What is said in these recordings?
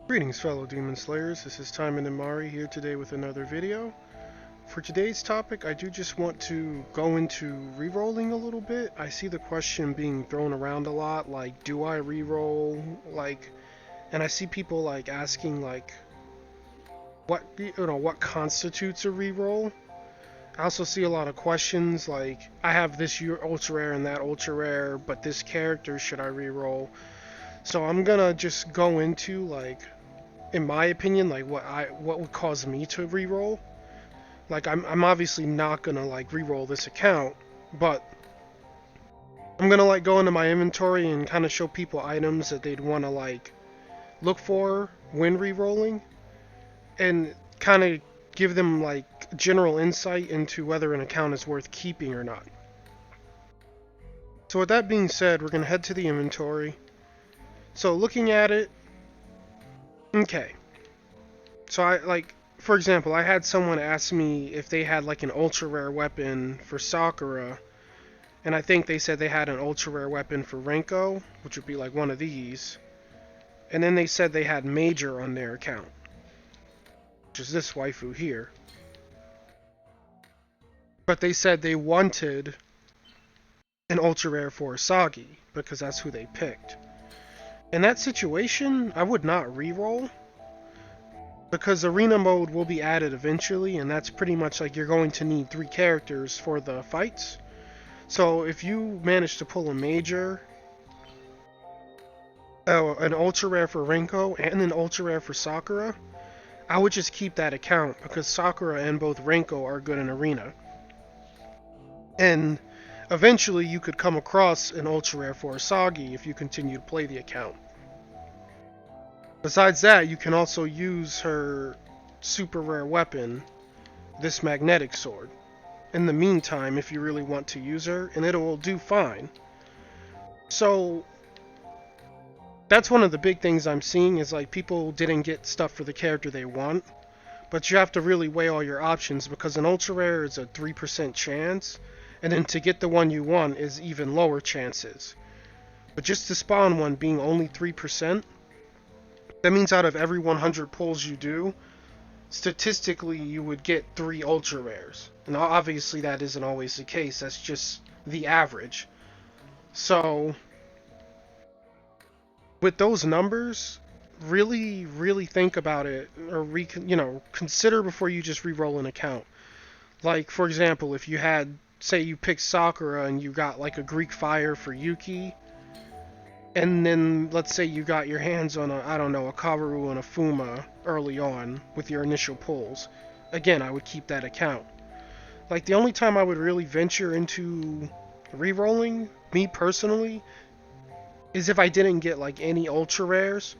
Greetings, fellow Demon Slayers. This is Taimanin here today with another video. For today's topic, I do just want to go into rerolling a little bit. I see the question being thrown around a lot, like, do I reroll? And I see people asking what constitutes a reroll. I also see a lot of questions like, I have this ultra rare and that ultra rare, but this character, should I reroll? So I'm gonna just go into in my opinion, what would cause me to reroll. I'm obviously not gonna reroll this account, but I'm gonna go into my inventory and kind of show people items that they'd want to look for when rerolling, and kind of give them general insight into whether an account is worth keeping or not. So with that being said, we're gonna head to the inventory. So looking at it, okay. So for example, I had someone ask me if they had an ultra rare weapon for Sakura, and I think they said they had an ultra rare weapon for Renko, which would be one of these. And then they said they had Major on their account, which is this waifu here. But they said they wanted an ultra rare for Asagi, because that's who they picked. In that situation, I would not reroll, because arena mode will be added eventually, and that's pretty much you're going to need 3 characters for the fights. So if you manage to pull a Major, an ultra rare for Renko, and an ultra rare for Sakura, I would just keep that account, because Sakura and both Renko are good in arena. And eventually you could come across an ultra rare for Asagi if you continue to play the account. Besides that, you can also use her super rare weapon, this magnetic sword, in the meantime if you really want to use her, and it will do fine. So that's one of the big things I'm seeing is people didn't get stuff for the character they want, but you have to really weigh all your options, because an ultra rare is a 3% chance, and then to get the one you want is even lower chances. But just to spawn one being only 3%, that means out of every 100 pulls you do, statistically you would get 3 ultra rares. And obviously that isn't always the case, that's just the average. So with those numbers, really think about it, or consider before you just re-roll an account. For example, if you had, say you picked Sakura and you got a Greek Fire for Yuki, and then let's say you got your hands on a Kaworu and a Fuma early on with your initial pulls. Again, I would keep that account. The only time I would really venture into re-rolling, me personally, is if I didn't get any ultra rares,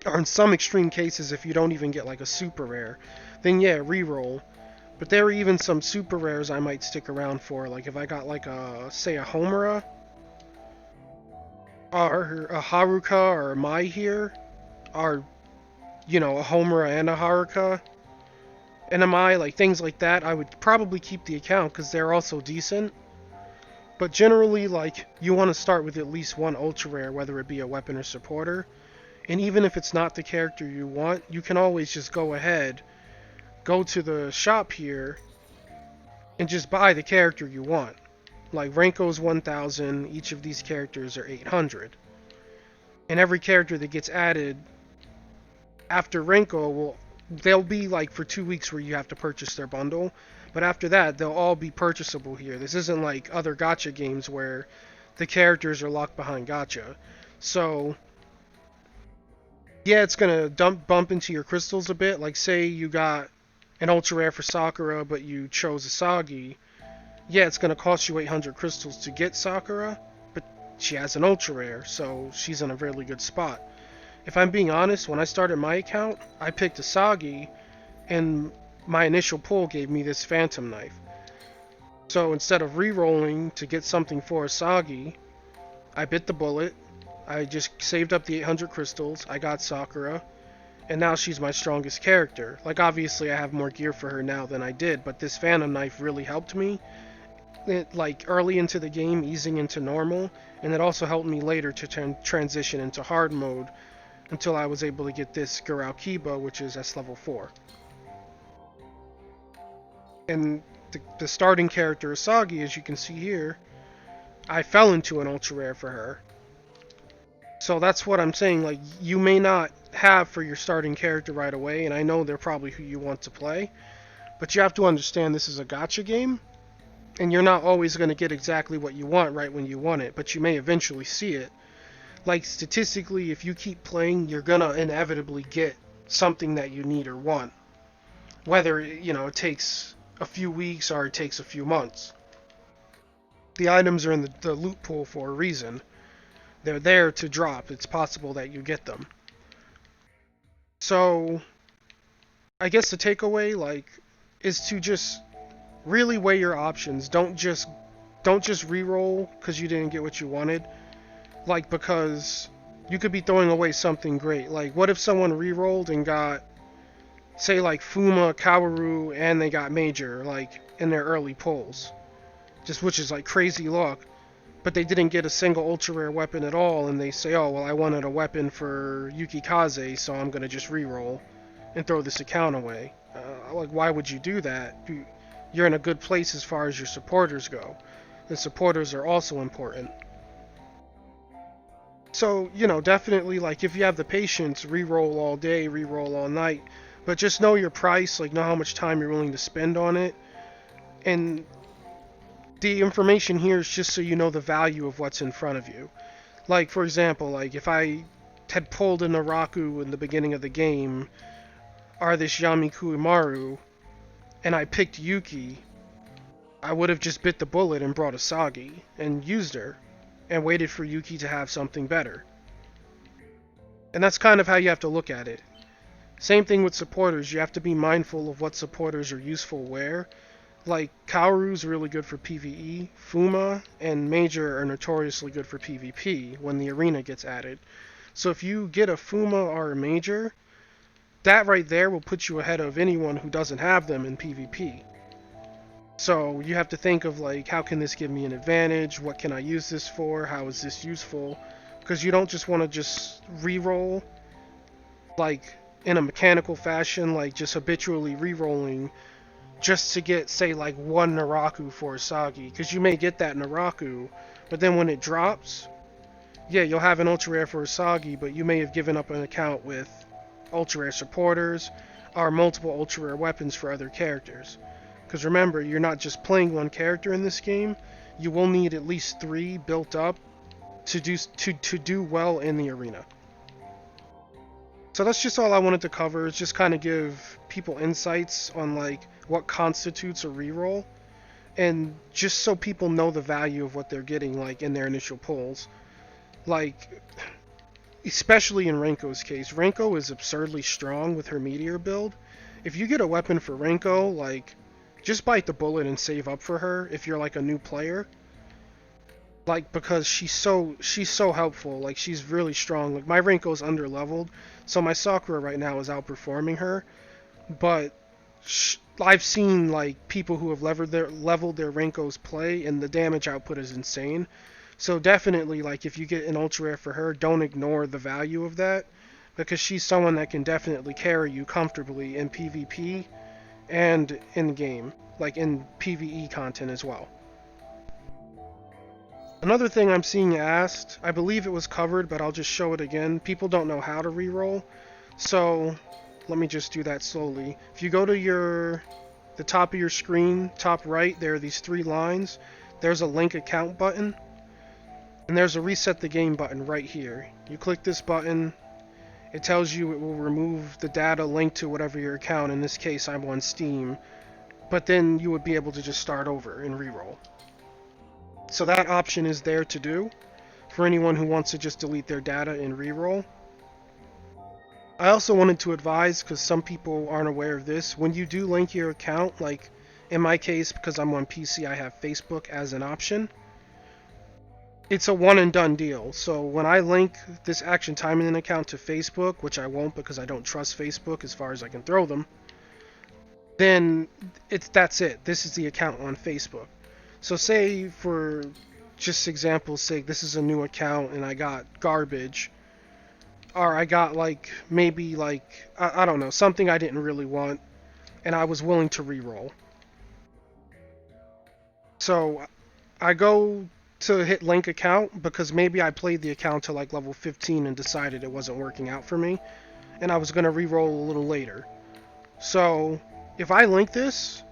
or in some extreme cases if you don't even get a super rare, then yeah, re-roll. But there are even some super rares I might stick around for, if I got say a Homura, or a Haruka, or a Mai here, or a Homura and a Haruka, and a Mai, things like that, I would probably keep the account because they're also decent. But generally, you want to start with at least one ultra rare, whether it be a weapon or supporter. And even if it's not the character you want, you can always just go ahead, go to the shop here, and just buy the character you want. Renko's 1,000, each of these characters are 800. And every character that gets added after Renko they'll be for 2 weeks where you have to purchase their bundle. But after that, they'll all be purchasable here. This isn't like other gacha games where the characters are locked behind gacha. So yeah, it's gonna bump into your crystals a bit. Say you got an ultra rare for Sakura, but you chose Asagi. Yeah, it's gonna cost you 800 crystals to get Sakura, but she has an ultra rare, so she's in a really good spot. If I'm being honest, when I started my account, I picked Asagi, and my initial pull gave me this Phantom Knife. So instead of re-rolling to get something for Asagi, I bit the bullet, I just saved up the 800 crystals, I got Sakura, and now she's my strongest character. Obviously I have more gear for her now than I did, but this Phantom Knife really helped me. Early into the game, easing into normal, and it also helped me later to transition into hard mode, until I was able to get this Girao Kiba, which is S level 4. And the starting character Asagi, as you can see here, I fell into an ultra rare for her. So that's what I'm saying, like, you may not have for your starting character right away, and I know they're probably who you want to play, but you have to understand this is a gacha game, and you're not always going to get exactly what you want right when you want it, but you may eventually see it. Like, statistically, if you keep playing, you're going to inevitably get something that you need or want. Whether, it takes a few weeks or it takes a few months. The items are in the loot pool for a reason. They're there to drop. It's possible that you get them. So, I guess the takeaway, is to just really weigh your options. Don't just re-roll because you didn't get what you wanted. Because you could be throwing away something great. Like, what if someone re-rolled and got, say, Fuma, Kaworu, and they got Major, in their early pulls? Which is, crazy luck. But they didn't get a single ultra rare weapon at all, and they say, oh, well, I wanted a weapon for Yukikaze, so I'm going to just re-roll and throw this account away. Why would you do that? You're in a good place as far as your supporters go. The supporters are also important. So, definitely, if you have the patience, re-roll all day, re-roll all night, but just know your price, know how much time you're willing to spend on it, and the information here is just so you know the value of what's in front of you. For example, if I had pulled a Naraku in the beginning of the game, or this Yamiku Imaru, and I picked Yuki, I would have just bit the bullet and brought Asagi, and used her, and waited for Yuki to have something better. And that's kind of how you have to look at it. Same thing with supporters, you have to be mindful of what supporters are useful where. Kaoru's really good for PvE, Fuma and Major are notoriously good for PvP when the arena gets added. So if you get a Fuma or a Major, that right there will put you ahead of anyone who doesn't have them in PvP. So you have to think of how can this give me an advantage, what can I use this for, how is this useful, because you don't just want to just re-roll in a mechanical fashion, just habitually re-rolling just to get, say, one Naraku for Asagi, because you may get that Naraku, but then when it drops, yeah, you'll have an ultra rare for Asagi, but you may have given up an account with ultra rare supporters or multiple ultra rare weapons for other characters. Because remember, you're not just playing one character in this game, you will need at least 3 built up to do well in the arena. So that's just all I wanted to cover, is just kind of give people insights on what constitutes a reroll, and just so people know the value of what they're getting in their initial pulls. Especially in Renko's case, Renko is absurdly strong with her meteor build. If you get a weapon for Renko, just bite the bullet and save up for her if you're a new player. Because she's so helpful. She's really strong. My Renko's underleveled, so my Sakura right now is outperforming her. But I've seen people who have leveled their Renko's play, and the damage output is insane. So definitely, if you get an ultra rare for her, don't ignore the value of that, because she's someone that can definitely carry you comfortably in PvP and in game, in PvE content as well. Another thing I'm seeing asked, I believe it was covered, but I'll just show it again. People don't know how to reroll, so let me just do that slowly. If you go to the top of your screen, top right, there are these 3 lines. There's a link account button, and there's a reset the game button right here. You click this button, it tells you it will remove the data linked to whatever your account, in this case I'm on Steam, but then you would be able to just start over and reroll. So that option is there to do for anyone who wants to just delete their data and reroll. I also wanted to advise, because some people aren't aware of this, when you do link your account, in my case, because I'm on PC, I have Facebook as an option. It's a one and done deal. So when I link this Action Taimanin account to Facebook, which I won't because I don't trust Facebook as far as I can throw them, then that's it. This is the account on Facebook. So say, for just example's sake, this is a new account and I got garbage. or I got like maybe like I don't know, something I didn't really want, and I was willing to re-roll. So I go to hit link account because maybe I played the account to like level 15 and decided it wasn't working out for me, and I was gonna re-roll a little later. So if I link this,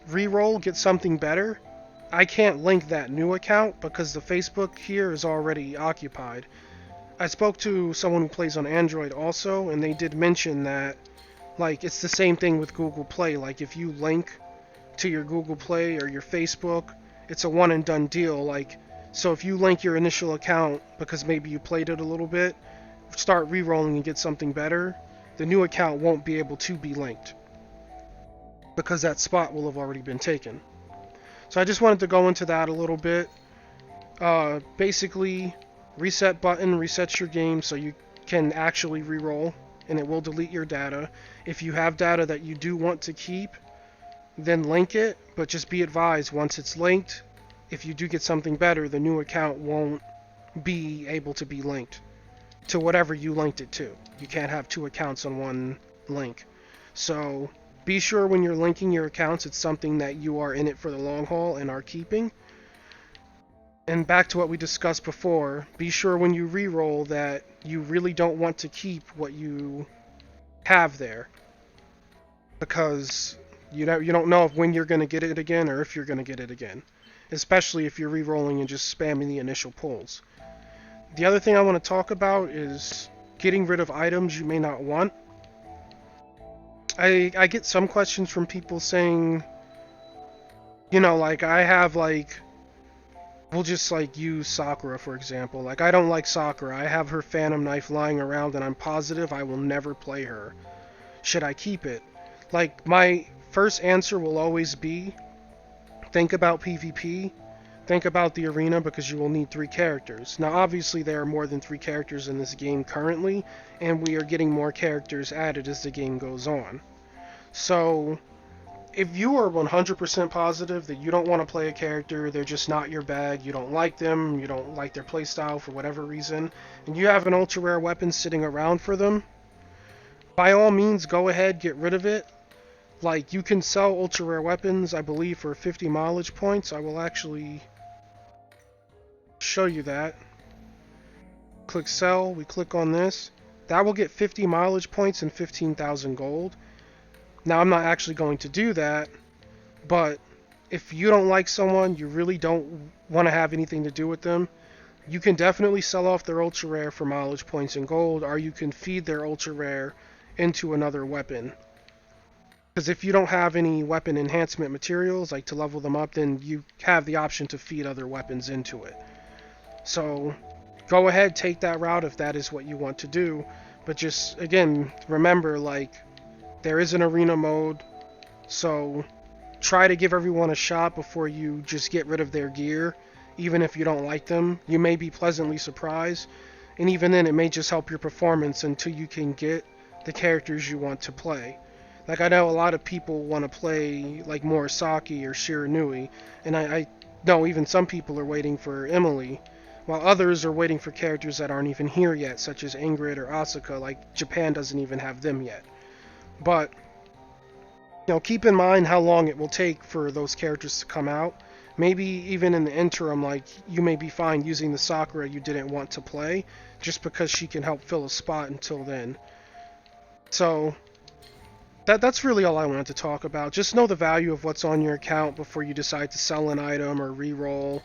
re-roll, get something better, I can't link that new account because the Facebook here is already occupied. I spoke to someone who plays on Android also, and they did mention that like it's the same thing with Google Play. Like if you link to your Google Play or your Facebook, it's a one and done deal. Like so if you link your initial account because maybe you played it a little bit, start re-rolling and get something better, the new account won't be able to be linked because that spot will have already been taken. So I just wanted to go into that a little bit. Basically, reset button resets your game so you can actually re-roll, and it will delete your data. If you have data that you do want to keep, then link it, but just be advised, once it's linked, if you do get something better, the new account won't be able to be linked to whatever you linked it to. You can't have two accounts on one link. So be sure when you're linking your accounts, it's something that you are in it for the long haul and are keeping. And back to what we discussed before, be sure when you re-roll that you really don't want to keep what you have there, because you don't know when you're going to get it again or if you're going to get it again, especially if you're re-rolling and just spamming the initial pulls. The other thing I want to talk about is getting rid of items you may not want. I get some questions from people saying, like I have like, we'll just like use Sakura for example. Like I don't like Sakura. I have her Phantom Knife lying around and I'm positive I will never play her. Should I keep it? Like my first answer will always be, think about PvP. Think about the arena because you will need 3 characters. Now obviously there are more than 3 characters in this game currently, and we are getting more characters added as the game goes on. So if you are 100% positive that you don't want to play a character, they're just not your bag, you don't like them, you don't like their playstyle for whatever reason, and you have an ultra rare weapon sitting around for them, by all means go ahead, get rid of it. Like you can sell ultra rare weapons, I believe, for 50 mileage points. I will actually show you that. Click sell, we click on this. That will get 50 mileage points and 15,000 gold. Now I'm not actually going to do that, but if you don't like someone, you really don't want to have anything to do with them, you can definitely sell off their ultra rare for mileage points and gold, or you can feed their ultra rare into another weapon. Because if you don't have any weapon enhancement materials, like to level them up, then you have the option to feed other weapons into it. So go ahead, take that route if that is what you want to do. But just, again, remember, like, there is an arena mode, so try to give everyone a shot before you just get rid of their gear, even if you don't like them. You may be pleasantly surprised, and even then it may just help your performance until you can get the characters you want to play. Like, I know a lot of people want to play like Murasaki or Shiranui, and I know even some people are waiting for Emily, while others are waiting for characters that aren't even here yet, such as Ingrid or Asuka. Like, Japan doesn't even have them yet. But, keep in mind how long it will take for those characters to come out. Maybe even in the interim, like, you may be fine using the Sakura you didn't want to play, just because she can help fill a spot until then. So that's really all I wanted to talk about. Just know the value of what's on your account before you decide to sell an item or re-roll.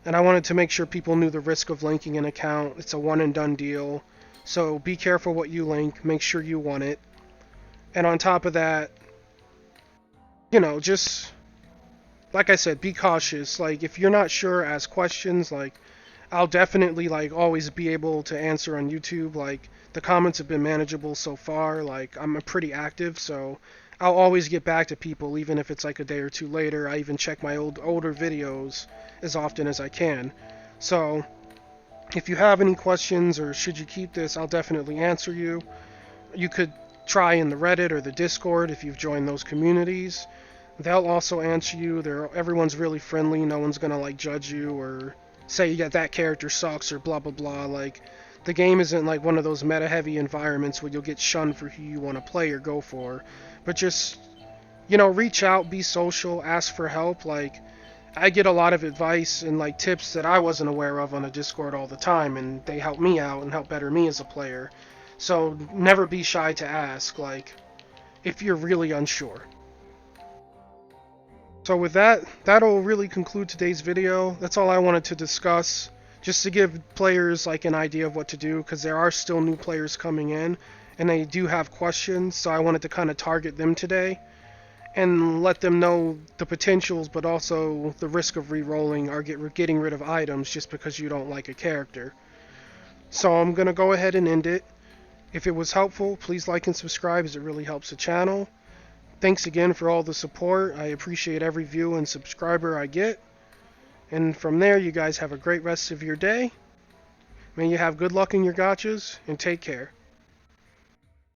And I wanted to make sure people knew the risk of linking an account. It's a one and done deal. So be careful what you link. Make sure you want it. And on top of that, just, like I said, be cautious. Like, if you're not sure, ask questions. Like, I'll definitely, like, always be able to answer on YouTube. Like, the comments have been manageable so far. Like, I'm pretty active, so I'll always get back to people, even if it's like a day or two later. I even check my older videos as often as I can. So if you have any questions or should you keep this, I'll definitely answer you. You could try in the Reddit or the Discord if you've joined those communities. They'll also answer you. Everyone's really friendly. No one's gonna like judge you or say, yeah, that character sucks or blah blah blah. Like, The game isn't like one of those meta heavy environments where you'll get shunned for who you want to play or go for. But just, reach out, be social, ask for help. Like, I get a lot of advice and like tips that I wasn't aware of on a Discord all the time, and they help me out and help better me as a player. So never be shy to ask, like, if you're really unsure. So with that, that'll really conclude today's video. That's all I wanted to discuss, just to give players like an idea of what to do, because there are still new players coming in, and they do have questions, so I wanted to kind of target them today and let them know the potentials, but also the risk of re-rolling or getting rid of items just because you don't like a character. So I'm going to go ahead and end it. If it was helpful, please like and subscribe, as it really helps the channel. Thanks again for all the support. I appreciate every view and subscriber I get. And from there, you guys have a great rest of your day. May you have good luck in your gachas, and take care.